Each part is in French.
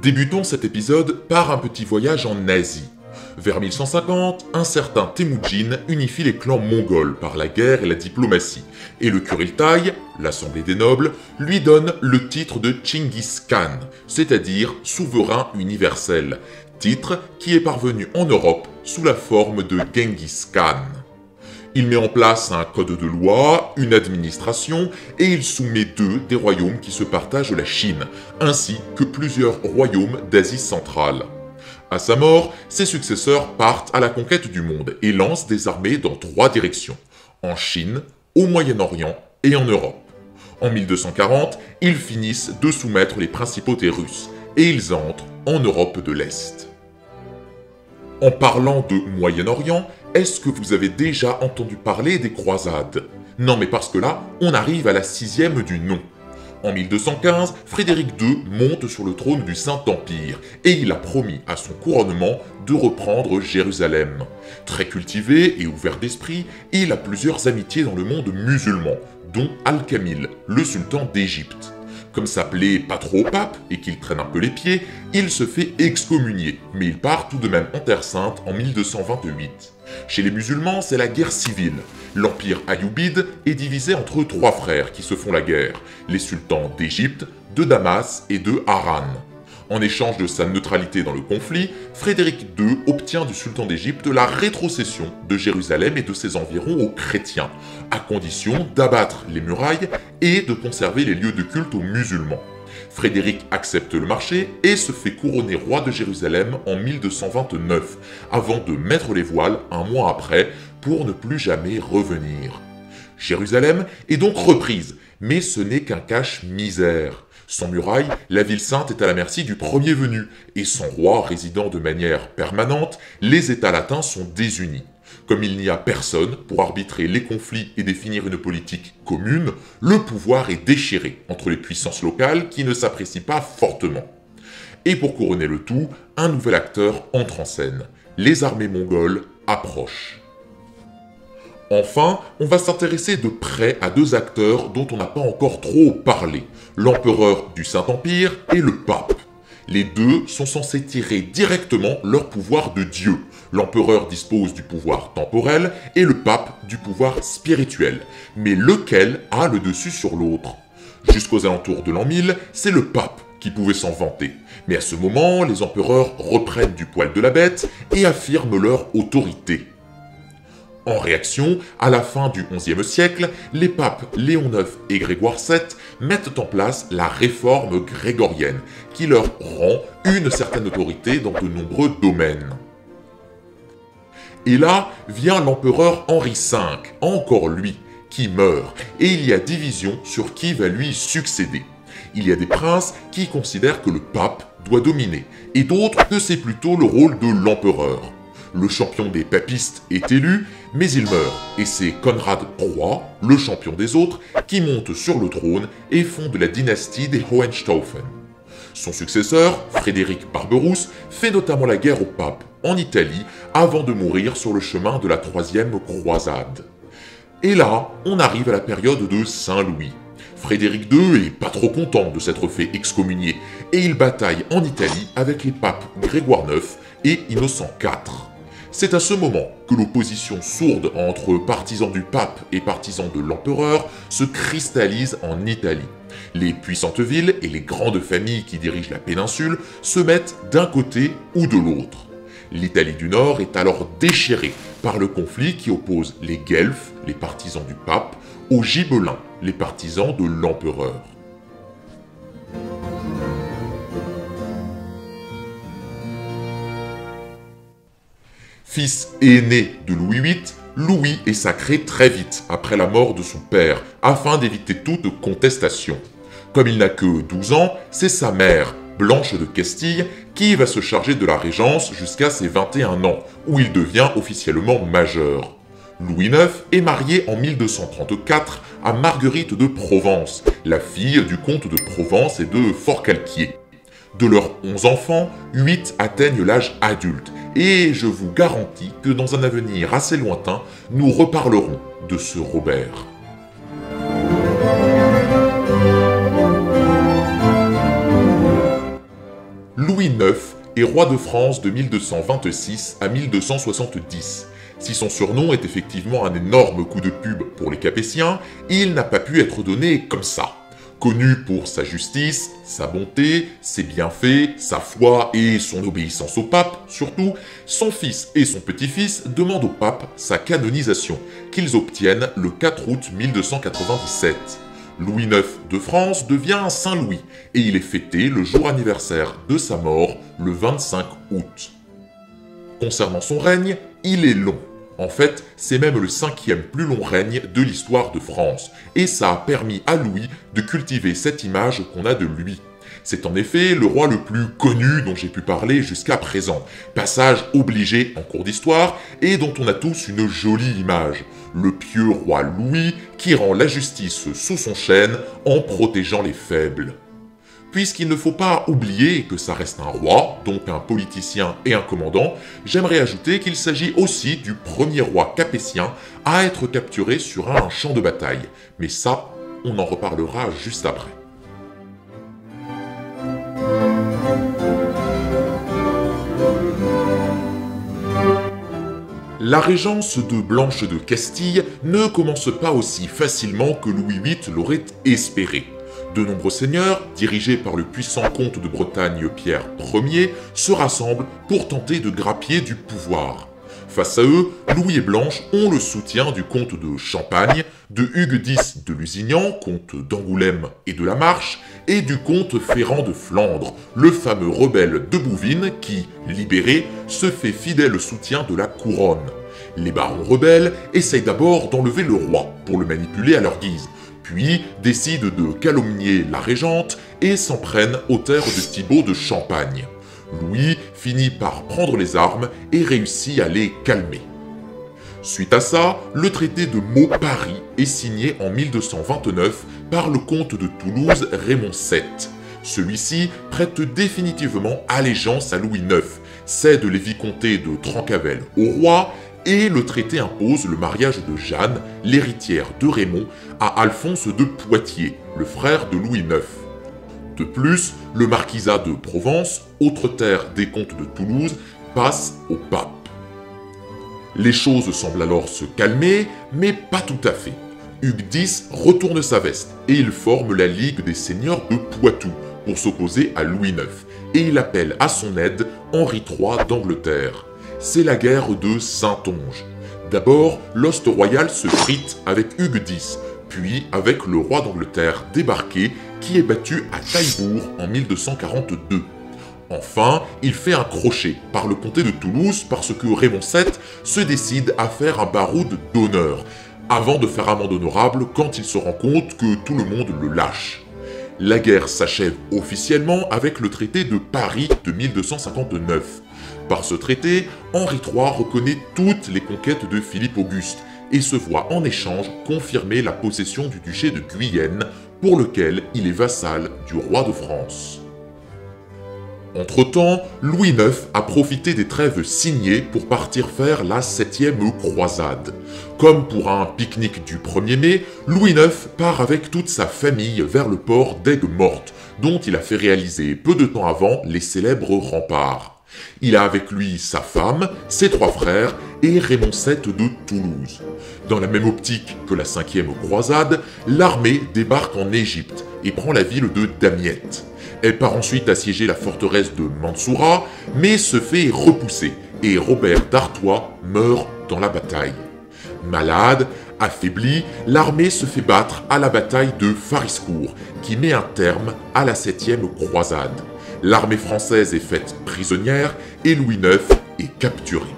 Débutons cet épisode par un petit voyage en Asie. Vers 1150, un certain Temujin unifie les clans mongols par la guerre et la diplomatie, et le Kuriltai, l'assemblée des nobles, lui donne le titre de Chinggis Khan, c'est-à-dire souverain universel, titre qui est parvenu en Europe sous la forme de Genghis Khan. Il met en place un code de loi, une administration, et il soumet deux des royaumes qui se partagent la Chine, ainsi que plusieurs royaumes d'Asie centrale. À sa mort, ses successeurs partent à la conquête du monde et lancent des armées dans trois directions, en Chine, au Moyen-Orient et en Europe. En 1240, ils finissent de soumettre les principautés russes, et ils entrent en Europe de l'Est. En parlant de Moyen-Orient, est-ce que vous avez déjà entendu parler des croisades? Non, mais parce que là, on arrive à la sixième du nom. En 1215, Frédéric II monte sur le trône du Saint-Empire et il a promis à son couronnement de reprendre Jérusalem. Très cultivé et ouvert d'esprit, il a plusieurs amitiés dans le monde musulman, dont Al-Kamil, le sultan d'Égypte. Comme ça plaît pas trop au pape et qu'il traîne un peu les pieds, il se fait excommunier, mais il part tout de même en Terre Sainte en 1228. Chez les musulmans, c'est la guerre civile. L'empire ayoubide est divisé entre trois frères qui se font la guerre, les sultans d'Égypte, de Damas et de Harran. En échange de sa neutralité dans le conflit, Frédéric II obtient du sultan d'Égypte la rétrocession de Jérusalem et de ses environs aux chrétiens, à condition d'abattre les murailles et de conserver les lieux de culte aux musulmans. Frédéric accepte le marché et se fait couronner roi de Jérusalem en 1229, avant de mettre les voiles un mois après pour ne plus jamais revenir. Jérusalem est donc reprise, mais ce n'est qu'un cache-misère. Sans muraille, la ville sainte est à la merci du premier venu, et sans roi résidant de manière permanente, les États latins sont désunis. Comme il n'y a personne pour arbitrer les conflits et définir une politique commune, le pouvoir est déchiré entre les puissances locales qui ne s'apprécient pas fortement. Et pour couronner le tout, un nouvel acteur entre en scène. Les armées mongoles approchent. Enfin, on va s'intéresser de près à deux acteurs dont on n'a pas encore trop parlé, l'empereur du Saint-Empire et le pape. Les deux sont censés tirer directement leur pouvoir de Dieu. L'empereur dispose du pouvoir temporel et le pape du pouvoir spirituel. Mais lequel a le dessus sur l'autre? Jusqu'aux alentours de l'an 1000, c'est le pape qui pouvait s'en vanter. Mais à ce moment, les empereurs reprennent du poil de la bête et affirment leur autorité. En réaction, à la fin du XIe siècle, les papes Léon IX et Grégoire VII mettent en place la réforme grégorienne, qui leur rend une certaine autorité dans de nombreux domaines. Et là vient l'empereur Henri V, encore lui, qui meurt, et il y a division sur qui va lui succéder. Il y a des princes qui considèrent que le pape doit dominer, et d'autres que c'est plutôt le rôle de l'empereur. Le champion des papistes est élu, mais il meurt, et c'est Conrad III, le champion des autres, qui monte sur le trône et fonde la dynastie des Hohenstaufen. Son successeur, Frédéric Barberousse, fait notamment la guerre au pape en Italie avant de mourir sur le chemin de la troisième croisade. Et là, on arrive à la période de Saint-Louis. Frédéric II est pas trop content de s'être fait excommunier, et il bataille en Italie avec les papes Grégoire IX et Innocent IV. C'est à ce moment que l'opposition sourde entre partisans du pape et partisans de l'empereur se cristallise en Italie. Les puissantes villes et les grandes familles qui dirigent la péninsule se mettent d'un côté ou de l'autre. L'Italie du Nord est alors déchirée par le conflit qui oppose les Guelfes, les partisans du pape, aux Gibelins, les partisans de l'empereur. Fils aîné de Louis VIII, Louis est sacré très vite après la mort de son père, afin d'éviter toute contestation. Comme il n'a que 12 ans, c'est sa mère, Blanche de Castille, qui va se charger de la régence jusqu'à ses 21 ans, où il devient officiellement majeur. Louis IX est marié en 1234 à Marguerite de Provence, la fille du comte de Provence et de Forcalquier. De leurs 11 enfants, 8 atteignent l'âge adulte, et je vous garantis que dans un avenir assez lointain, nous reparlerons de ce Robert. Louis était roi de France de 1226 à 1270. Si son surnom est effectivement un énorme coup de pub pour les Capétiens, il n'a pas pu être donné comme ça. Connu pour sa justice, sa bonté, ses bienfaits, sa foi et son obéissance au pape, surtout, son fils et son petit-fils demandent au pape sa canonisation, qu'ils obtiennent le 4 août 1297. Louis IX de France devient Saint Louis, et il est fêté le jour anniversaire de sa mort, le 25 août. Concernant son règne, il est long. En fait, c'est même le 5e plus long règne de l'histoire de France, et ça a permis à Louis de cultiver cette image qu'on a de lui. C'est en effet le roi le plus connu dont j'ai pu parler jusqu'à présent, passage obligé en cours d'histoire, et dont on a tous une jolie image. Le pieux roi Louis qui rend la justice sous son chêne en protégeant les faibles. Puisqu'il ne faut pas oublier que ça reste un roi, donc un politicien et un commandant, j'aimerais ajouter qu'il s'agit aussi du premier roi capétien à être capturé sur un champ de bataille. Mais ça, on en reparlera juste après. La régence de Blanche de Castille ne commence pas aussi facilement que Louis VIII l'aurait espéré. De nombreux seigneurs, dirigés par le puissant comte de Bretagne Pierre Ier, se rassemblent pour tenter de grappiller du pouvoir. Face à eux, Louis et Blanche ont le soutien du comte de Champagne, de Hugues X de Lusignan, comte d'Angoulême et de la Marche, et du comte Ferrand de Flandre, le fameux rebelle de Bouvines qui, libéré, se fait fidèle soutien de la couronne. Les barons rebelles essayent d'abord d'enlever le roi pour le manipuler à leur guise, puis décident de calomnier la régente et s'en prennent aux terres de Thibaut de Champagne. Louis finit par prendre les armes et réussit à les calmer. Suite à ça, le traité de Mauparis est signé en 1229 par le comte de Toulouse Raymond VII. Celui-ci prête définitivement allégeance à Louis IX, cède les vicomtés de Trencavel au roi, et le traité impose le mariage de Jeanne, l'héritière de Raymond, à Alphonse de Poitiers, le frère de Louis IX. De plus, le marquisat de Provence, autre terre des comtes de Toulouse, passe au pape. Les choses semblent alors se calmer, mais pas tout à fait. Hugues X retourne sa veste et il forme la Ligue des seigneurs de Poitou pour s'opposer à Louis IX, et il appelle à son aide Henri III d'Angleterre. C'est la guerre de Saintonge. D'abord, l'hoste royal se frite avec Hugues X, puis avec le roi d'Angleterre débarqué qui est battu à Taillebourg en 1242. Enfin, il fait un crochet par le comté de Toulouse parce que Raymond VII se décide à faire un baroud d'honneur, avant de faire amende honorable quand il se rend compte que tout le monde le lâche. La guerre s'achève officiellement avec le traité de Paris de 1259. Par ce traité, Henri III reconnaît toutes les conquêtes de Philippe Auguste et se voit en échange confirmer la possession du duché de Guyenne, pour lequel il est vassal du roi de France. Entre-temps, Louis IX a profité des trêves signées pour partir faire la 7e croisade. Comme pour un pique-nique du 1er mai, Louis IX part avec toute sa famille vers le port d'Aigues-Mortes, dont il a fait réaliser peu de temps avant les célèbres remparts. Il a avec lui sa femme, ses 3 frères et Raymond VII de Toulouse. Dans la même optique que la 5e croisade, l'armée débarque en Égypte et prend la ville de Damiette. Elle part ensuite assiéger la forteresse de Mansoura, mais se fait repousser et Robert d'Artois meurt dans la bataille. Malade, affaibli, l'armée se fait battre à la bataille de Fariscourt, qui met un terme à la 7e croisade. L'armée française est faite prisonnière et Louis IX est capturé.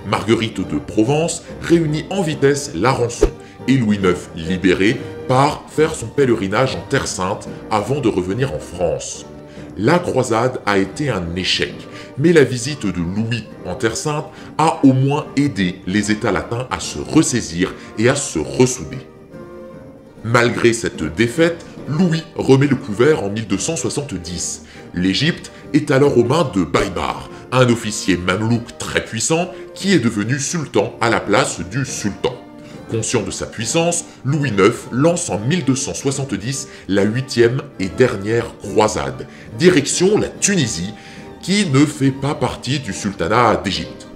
Marguerite de Provence réunit en vitesse la rançon et Louis IX, libéré, part faire son pèlerinage en Terre Sainte avant de revenir en France. La croisade a été un échec, mais la visite de Louis en Terre Sainte a au moins aidé les États latins à se ressaisir et à se ressouder. Malgré cette défaite, Louis remet le couvert en 1270. L'Égypte est alors aux mains de Baïbar, un officier mamelouk très puissant qui est devenu sultan à la place du sultan. Conscient de sa puissance, Louis IX lance en 1270 la 8e et dernière croisade, direction la Tunisie, qui ne fait pas partie du sultanat d'Égypte.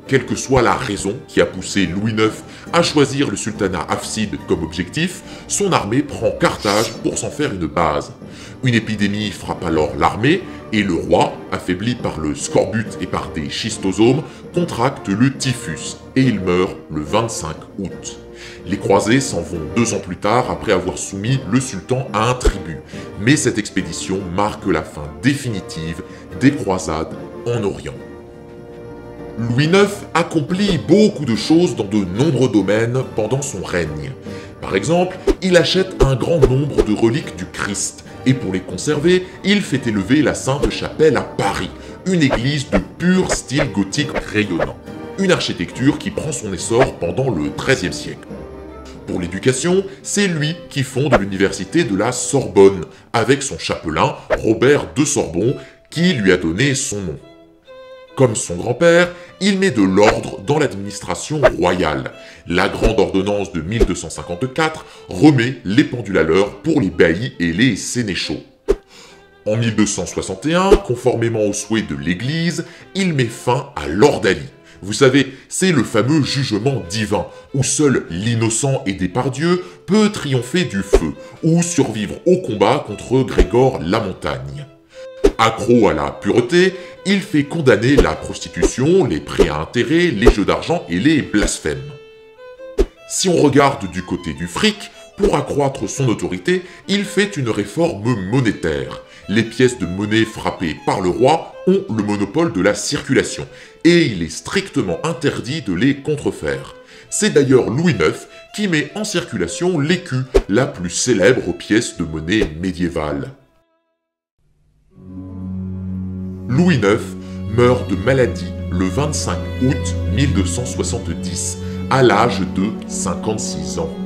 Quelle que soit la raison qui a poussé Louis IX à choisir le sultanat hafside comme objectif, son armée prend Carthage pour s'en faire une base. Une épidémie frappe alors l'armée et le roi, affaibli par le scorbut et par des schistosomes, contracte le typhus et il meurt le 25 août. Les croisés s'en vont 2 ans plus tard après avoir soumis le sultan à un tribut, mais cette expédition marque la fin définitive des croisades en Orient. Louis IX accomplit beaucoup de choses dans de nombreux domaines pendant son règne. Par exemple, il achète un grand nombre de reliques du Christ, et pour les conserver, il fait élever la Sainte Chapelle à Paris, une église de pur style gothique rayonnant. Une architecture qui prend son essor pendant le XIIIe siècle. Pour l'éducation, c'est lui qui fonde l'université de la Sorbonne, avec son chapelain, Robert de Sorbon, qui lui a donné son nom. Comme son grand-père, il met de l'ordre dans l'administration royale. La grande ordonnance de 1254 remet les pendules à l'heure pour les baillis et les sénéchaux. En 1261, conformément aux souhaits de l'Église, il met fin à l'ordalie. Vous savez, c'est le fameux jugement divin, où seul l'innocent aidé par Dieu peut triompher du feu, ou survivre au combat contre Grégor la Montagne. Accro à la pureté, il fait condamner la prostitution, les prêts à intérêt, les jeux d'argent et les blasphèmes. Si on regarde du côté du fric, pour accroître son autorité, il fait une réforme monétaire. Les pièces de monnaie frappées par le roi ont le monopole de la circulation, et il est strictement interdit de les contrefaire. C'est d'ailleurs Louis IX qui met en circulation l'écu, la plus célèbre pièce de monnaie médiévale. Louis IX meurt de maladie le 25 août 1270, à l'âge de 56 ans.